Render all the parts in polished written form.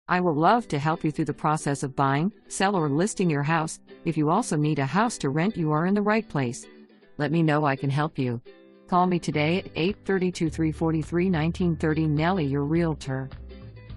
I will love to help you through the process of buying, sell, or listing your house. If you also need a house to rent, you are in the right place. Let me know I can help you. Call me today at 832-343-1930. Nelly, your realtor.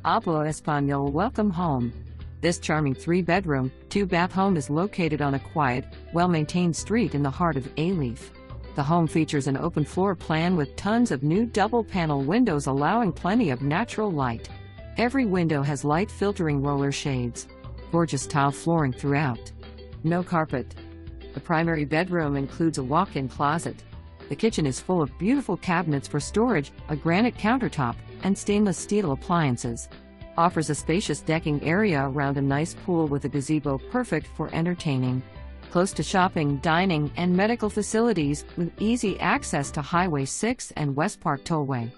Hablo Español. Welcome home. This charming 3-bedroom, 2-bath home is located on a quiet, well-maintained street in the heart of Alief. The home features an open floor plan with tons of new double-panel windows allowing plenty of natural light. Every window has light filtering roller shades. Gorgeous tile flooring throughout. No carpet. The primary bedroom includes a walk-in closet. The kitchen is full of beautiful cabinets for storage, a granite countertop, and stainless steel appliances. Offers a spacious decking area around a nice pool with a gazebo perfect for entertaining. Close to shopping, dining, and medical facilities with easy access to Highway 6 and Westpark tollway.